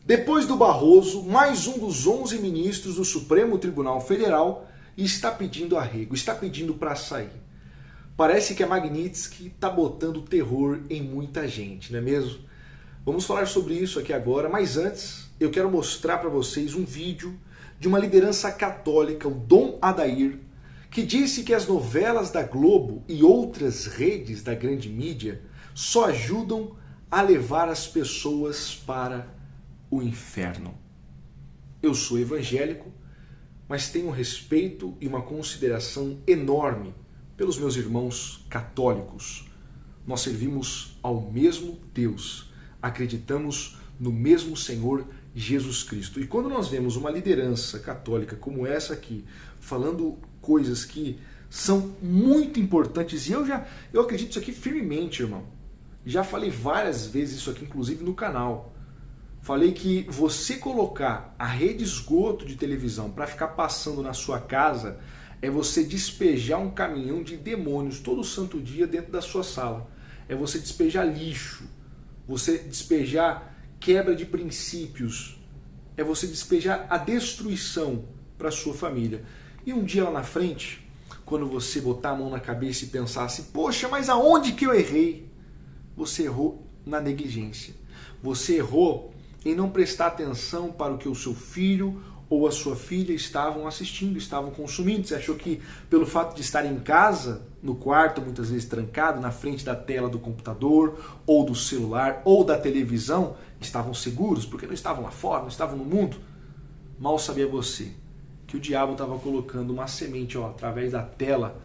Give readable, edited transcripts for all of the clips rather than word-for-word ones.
Depois do Barroso, mais um dos 11 ministros do Supremo Tribunal Federal está pedindo arrego, está pedindo para sair. Parece que a Magnitsky está botando terror em muita gente, não é mesmo? Vamos falar sobre isso aqui agora, mas antes eu quero mostrar para vocês um vídeo de uma liderança católica, o Dom Adair, que disse que as novelas da Globo e outras redes da grande mídia só ajudam a levar as pessoas para o inferno. Eu sou evangélico, mas tenho um respeito e uma consideração enorme pelos meus irmãos católicos. Nós servimos ao mesmo Deus, acreditamos no mesmo Senhor Jesus Cristo. E quando nós vemos uma liderança católica como essa aqui, falando coisas que são muito importantes, e eu acredito isso aqui firmemente, irmão. Já falei várias vezes isso aqui, inclusive no canal. Falei que você colocar a rede esgoto de televisão para ficar passando na sua casa é você despejar um caminhão de demônios todo santo dia dentro da sua sala. É você despejar lixo, você despejar quebra de princípios, é você despejar a destruição para a sua família. E um dia lá na frente, quando você botar a mão na cabeça e pensar assim, poxa, mas aonde que eu errei? Você errou na negligência. Você errou em não prestar atenção para o que o seu filho ou a sua filha estavam assistindo, estavam consumindo. Você achou que pelo fato de estar em casa, no quarto, muitas vezes trancado, na frente da tela do computador, ou do celular, ou da televisão, estavam seguros, porque não estavam lá fora, não estavam no mundo? Mal sabia você que o diabo estava colocando uma semente através da tela,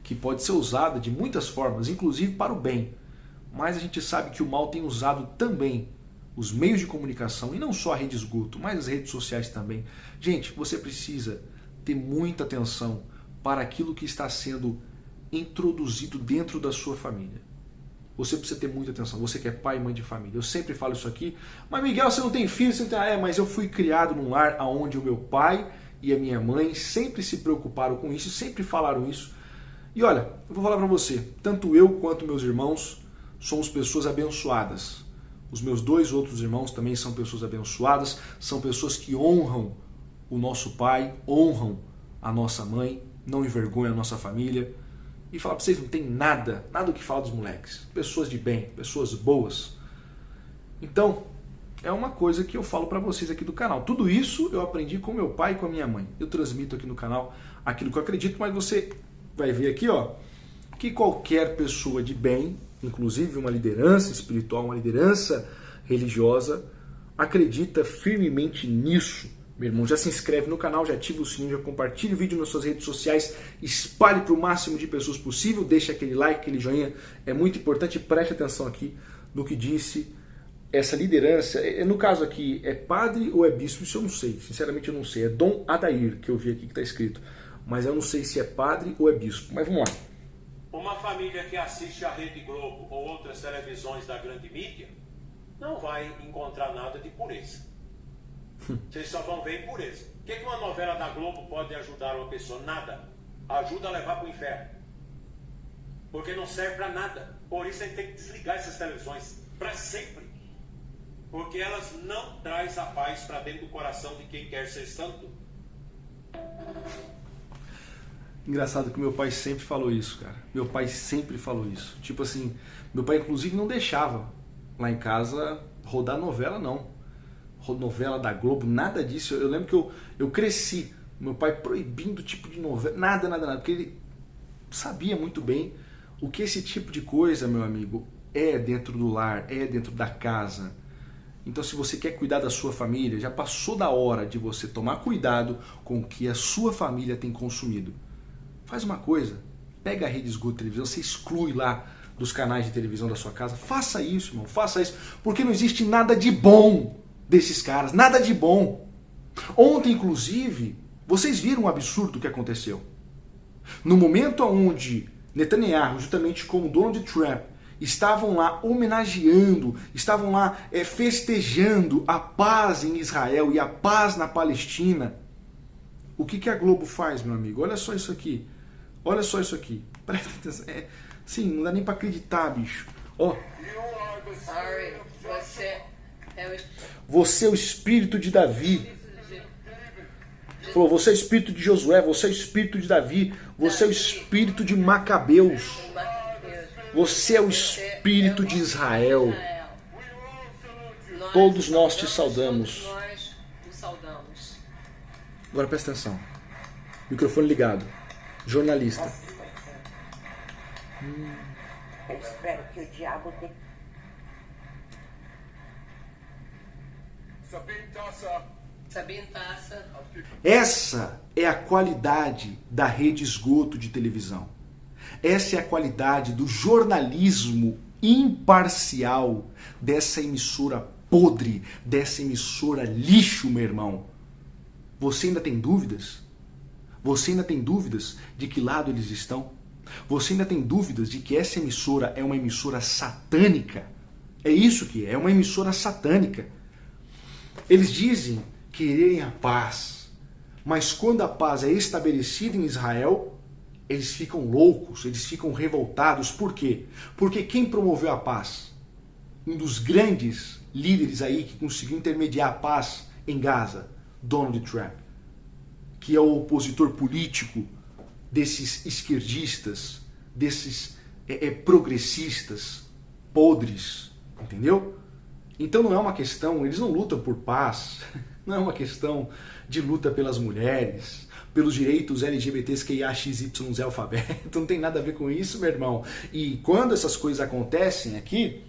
que pode ser usada de muitas formas, inclusive para o bem. Mas a gente sabe que o mal tem usado também os meios de comunicação, e não só a rede esgoto, mas as redes sociais também. Gente, você precisa ter muita atenção para aquilo que está sendo introduzido dentro da sua família. Você precisa ter muita atenção, você que é pai e mãe de família. Eu sempre falo isso aqui, mas Miguel, você não tem filho? Você não tem... mas eu fui criado num lar onde o meu pai e a minha mãe sempre se preocuparam com isso, sempre falaram isso. E olha, eu vou falar para você, tanto eu quanto meus irmãos somos pessoas abençoadas. Os meus dois outros irmãos também são pessoas abençoadas, são pessoas que honram o nosso pai, honram a nossa mãe, não envergonham a nossa família. E falar para vocês, não tem nada o que falar dos moleques. Pessoas de bem, pessoas boas. Então, é uma coisa que eu falo para vocês aqui do canal. Tudo isso eu aprendi com meu pai e com a minha mãe. Eu transmito aqui no canal aquilo que eu acredito, mas você vai ver aqui, que qualquer pessoa de bem, inclusive uma liderança espiritual, uma liderança religiosa, acredita firmemente nisso. Meu irmão, já se inscreve no canal, já ativa o sininho, já compartilha o vídeo nas suas redes sociais, espalhe para o máximo de pessoas possível, deixa aquele like, aquele joinha, é muito importante, preste atenção aqui no que disse essa liderança. No caso aqui, é padre ou é bispo? Isso eu não sei, sinceramente eu não sei, é Dom Adair que eu vi aqui que está escrito, mas eu não sei se é padre ou é bispo, mas vamos lá. Uma família que assiste a Rede Globo ou outras televisões da grande mídia não vai encontrar nada de pureza. Vocês só vão ver impureza. O que uma novela da Globo pode ajudar uma pessoa? Nada. Ajuda a levar para o inferno. Porque não serve para nada. Por isso a gente tem que desligar essas televisões para sempre. Porque elas não trazem a paz para dentro do coração de quem quer ser santo. Engraçado que meu pai sempre falou isso, cara. Meu pai sempre falou isso. Tipo assim, meu pai inclusive não deixava lá em casa rodar novela, não. Novela da Globo, nada disso. Eu lembro que eu cresci, meu pai proibindo tipo de novela, nada. Porque ele sabia muito bem o que esse tipo de coisa, meu amigo, é dentro do lar, é dentro da casa. Então, se você quer cuidar da sua família, já passou da hora de você tomar cuidado com o que a sua família tem consumido. Faz uma coisa, pega a rede esgoto de televisão, você exclui lá dos canais de televisão da sua casa. Faça isso, irmão, faça isso. Porque não existe nada de bom desses caras, nada de bom. Ontem, inclusive, vocês viram o absurdo que aconteceu. No momento onde Netanyahu, juntamente com Donald Trump, estavam lá homenageando, estavam lá festejando a paz em Israel e a paz na Palestina, o que a Globo faz, meu amigo? Olha só isso aqui. Olha só isso aqui. Presta atenção. Sim, não dá nem pra acreditar, bicho. Ó. Você é o espírito de Davi. Falou, você é o espírito de Josué, você é o espírito de Davi, você é o espírito de Macabeus. Você é o espírito de Israel. Todos nós te saudamos. Agora presta atenção. Microfone ligado. Jornalista. Eu espero que o diabo tenha... Essa é a qualidade da rede esgoto de televisão. Essa é a qualidade do jornalismo imparcial dessa emissora podre, dessa emissora lixo, meu irmão. Você ainda tem dúvidas? Você ainda tem dúvidas de que lado eles estão? Você ainda tem dúvidas de que essa emissora é uma emissora satânica? É isso que é uma emissora satânica. Eles dizem quererem a paz, mas quando a paz é estabelecida em Israel, eles ficam loucos, eles ficam revoltados. Por quê? Porque quem promoveu a paz? Um dos grandes líderes aí que conseguiu intermediar a paz em Gaza, Donald Trump, que é o opositor político desses esquerdistas, desses progressistas podres, entendeu? Então não é uma questão, eles não lutam por paz, não é uma questão de luta pelas mulheres, pelos direitos LGBTs que XYZ alfabeto, não tem nada a ver com isso, meu irmão. E quando essas coisas acontecem aqui,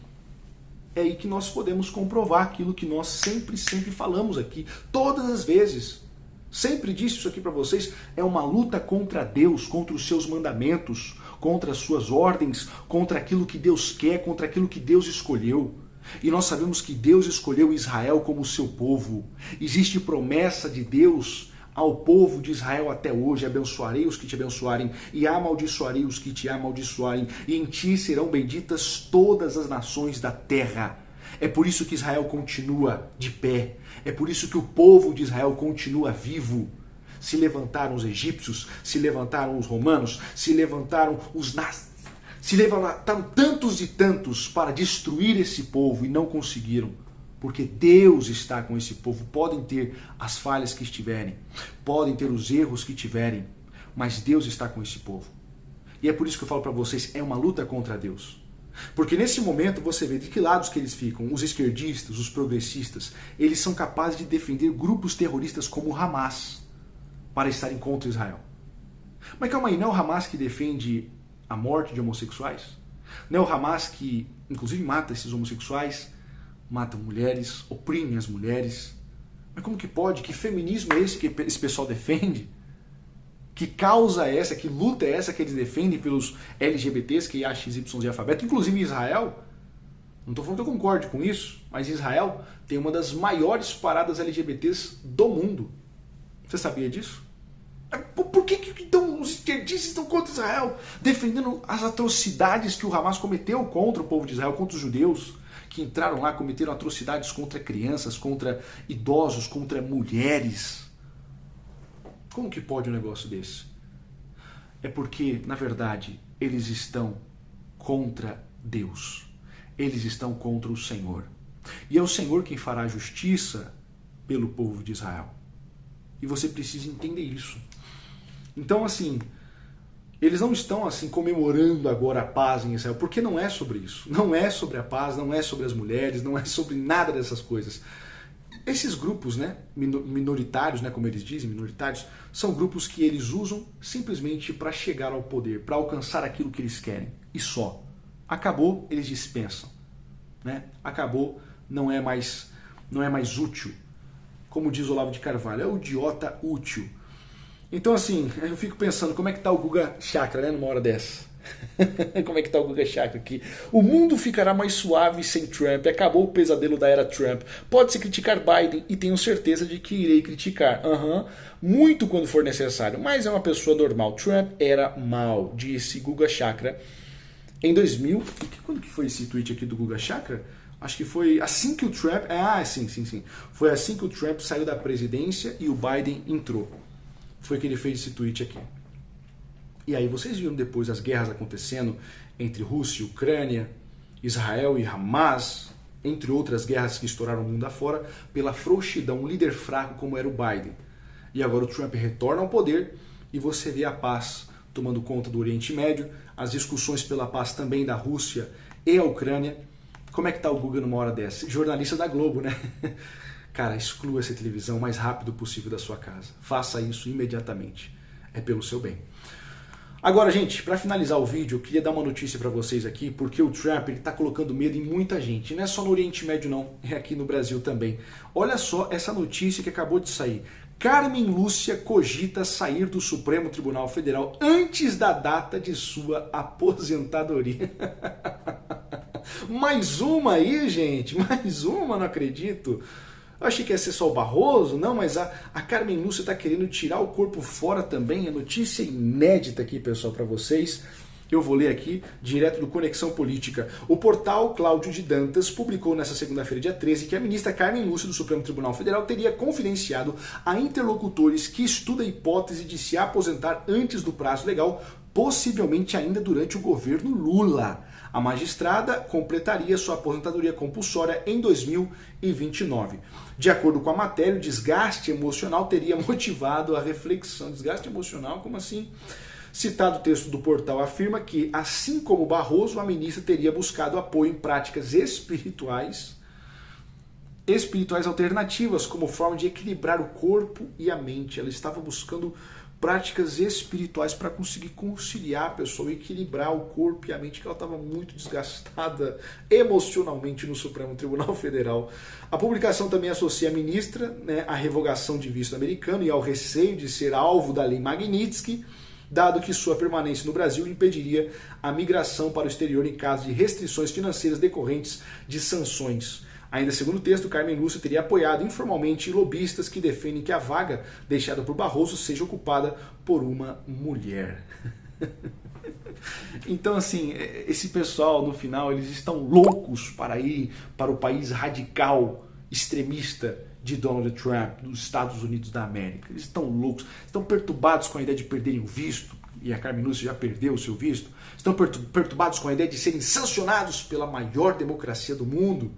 é aí que nós podemos comprovar aquilo que nós sempre falamos aqui, todas as vezes. Sempre disse isso aqui para vocês, é uma luta contra Deus, contra os seus mandamentos, contra as suas ordens, contra aquilo que Deus quer, contra aquilo que Deus escolheu. E nós sabemos que Deus escolheu Israel como seu povo. Existe promessa de Deus ao povo de Israel até hoje: abençoarei os que te abençoarem e amaldiçoarei os que te amaldiçoarem, e em ti serão benditas todas as nações da terra. É por isso que Israel continua de pé. É por isso que o povo de Israel continua vivo. Se levantaram os egípcios, se levantaram os romanos, se levantaram os nazis, se levantaram tantos e tantos para destruir esse povo e não conseguiram. Porque Deus está com esse povo. Podem ter as falhas que estiverem, podem ter os erros que tiverem, mas Deus está com esse povo. E é por isso que eu falo para vocês, é uma luta contra Deus. Porque nesse momento você vê de que lados que eles ficam. Os esquerdistas, os progressistas, eles são capazes de defender grupos terroristas como o Hamas para estarem contra Israel. Mas calma aí, não é o Hamas que defende a morte de homossexuais? Não é o Hamas que inclusive mata esses homossexuais, mata mulheres, oprime as mulheres? Mas como que pode? Que feminismo é esse que esse pessoal defende? Que causa é essa, que luta é essa que eles defendem pelos LGBTs, que é XYZ alfabeto, inclusive em Israel? Não estou falando que eu concorde com isso, mas Israel tem uma das maiores paradas LGBTs do mundo. Você sabia disso? Por que então os esquerdistas estão contra Israel? Defendendo as atrocidades que o Hamas cometeu contra o povo de Israel, contra os judeus, que entraram lá, cometeram atrocidades contra crianças, contra idosos, contra mulheres. Como que pode um negócio desse? É porque, na verdade, eles estão contra Deus. Eles estão contra o Senhor. E é o Senhor quem fará justiça pelo povo de Israel. E você precisa entender isso. Então, assim, eles não estão assim comemorando agora a paz em Israel, porque não é sobre isso. Não é sobre a paz, não é sobre as mulheres, não é sobre nada dessas coisas. Esses grupos, né, minoritários, né, como eles dizem, minoritários, são grupos que eles usam simplesmente para chegar ao poder, para alcançar aquilo que eles querem. E só. Acabou, eles dispensam. Né? Acabou, não é mais útil. Como diz Olavo de Carvalho, é o idiota útil. Então, assim, eu fico pensando, como é que tá o Guga Chakra, né, numa hora dessa? Como é que tá o Guga Chakra aqui? O mundo ficará mais suave sem Trump. Acabou o pesadelo da era Trump. Pode-se criticar Biden e tenho certeza de que irei criticar. Muito quando for necessário. Mas é uma pessoa normal. Trump era mal, disse Guga Chakra em 2000. Quando que foi esse tweet aqui do Guga Chakra? Acho que foi assim que o Trump... sim. Foi assim que o Trump saiu da presidência e o Biden entrou. Foi que ele fez esse tweet aqui. E aí vocês viram depois as guerras acontecendo entre Rússia e Ucrânia, Israel e Hamas, entre outras guerras que estouraram o mundo afora, pela frouxidão, um líder fraco como era o Biden. E agora o Trump retorna ao poder e você vê a paz tomando conta do Oriente Médio, as discussões pela paz também da Rússia e a Ucrânia. Como é que tá o Guga numa hora dessa? Jornalista da Globo, né? Cara, exclua essa televisão o mais rápido possível da sua casa. Faça isso imediatamente. É pelo seu bem. Agora, gente, para finalizar o vídeo, eu queria dar uma notícia para vocês aqui, porque o Trump está colocando medo em muita gente. Não é só no Oriente Médio, não. É aqui no Brasil também. Olha só essa notícia que acabou de sair. Carmen Lúcia cogita sair do Supremo Tribunal Federal antes da data de sua aposentadoria. Mais uma aí, gente. Mais uma, não acredito. Eu achei que ia ser só o Barroso, não, mas a Carmen Lúcia está querendo tirar o corpo fora também. É notícia inédita aqui, pessoal, para vocês. Eu vou ler aqui, direto do Conexão Política. O portal Cláudio de Dantas publicou nesta segunda-feira, dia 13, que a ministra Carmen Lúcia do Supremo Tribunal Federal teria confidenciado a interlocutores que estuda a hipótese de se aposentar antes do prazo legal, possivelmente ainda durante o governo Lula. A magistrada completaria sua aposentadoria compulsória em 2029. De acordo com a matéria, o desgaste emocional teria motivado a reflexão. Desgaste emocional? Como assim? Citado texto do portal afirma que, assim como Barroso, a ministra teria buscado apoio em práticas espirituais alternativas, como forma de equilibrar o corpo e a mente. Ela estava buscando práticas espirituais para conseguir conciliar a pessoa, equilibrar o corpo e a mente, que ela estava muito desgastada emocionalmente no Supremo Tribunal Federal. A publicação também associa a ministra, né, à revogação de visto americano e ao receio de ser alvo da lei Magnitsky, dado que sua permanência no Brasil impediria a migração para o exterior em caso de restrições financeiras decorrentes de sanções. Ainda segundo o texto, Carmen Lúcia teria apoiado informalmente lobistas que defendem que a vaga deixada por Barroso seja ocupada por uma mulher. Então, assim, esse pessoal, no final, eles estão loucos para ir para o país radical, extremista de Donald Trump, dos Estados Unidos da América. Eles estão loucos, estão perturbados com a ideia de perderem o visto, e a Carmen Lúcia já perdeu o seu visto, estão perturbados com a ideia de serem sancionados pela maior democracia do mundo.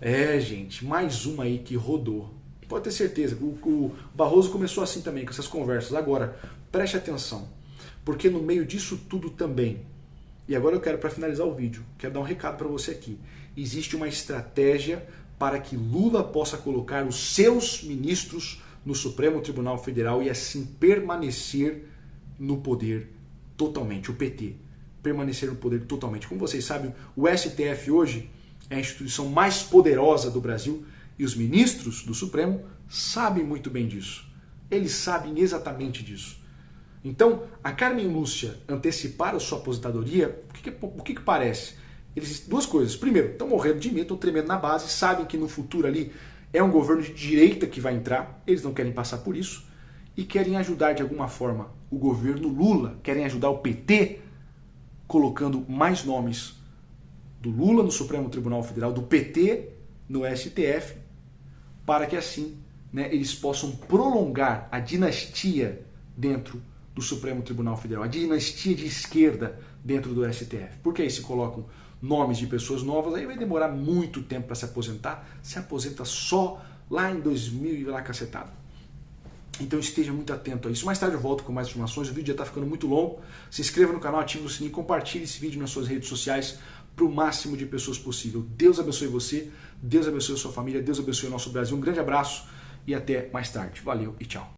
É, gente, mais uma aí que rodou. Pode ter certeza, o Barroso começou assim também, com essas conversas. Agora, preste atenção, porque no meio disso tudo também, e agora eu quero, para finalizar o vídeo, quero dar um recado para você aqui. Existe uma estratégia para que Lula possa colocar os seus ministros no Supremo Tribunal Federal e assim permanecer no poder totalmente, o PT, permanecer no poder totalmente. Como vocês sabem, o STF hoje é a instituição mais poderosa do Brasil e os ministros do Supremo sabem muito bem disso. Eles sabem exatamente disso. Então, a Carmen Lúcia antecipar a sua aposentadoria, o que parece? Eles, duas coisas. Primeiro, estão morrendo de medo, estão tremendo na base, sabem que no futuro ali é um governo de direita que vai entrar, eles não querem passar por isso, e querem ajudar de alguma forma o governo Lula, querem ajudar o PT, colocando mais nomes do Lula no Supremo Tribunal Federal, do PT no STF, para que assim, né, eles possam prolongar a dinastia dentro do Supremo Tribunal Federal, a dinastia de esquerda dentro do STF. Porque aí se colocam nomes de pessoas novas, aí vai demorar muito tempo para se aposentar, se aposenta só lá em 2000 e lá cacetado. Então esteja muito atento a isso. Mais tarde eu volto com mais informações, o vídeo já está ficando muito longo. Se inscreva no canal, ative o sininho, compartilhe esse vídeo nas suas redes sociais para o máximo de pessoas possível. Deus abençoe você, Deus abençoe a sua família, Deus abençoe o nosso Brasil. Um grande abraço e até mais tarde. Valeu e tchau.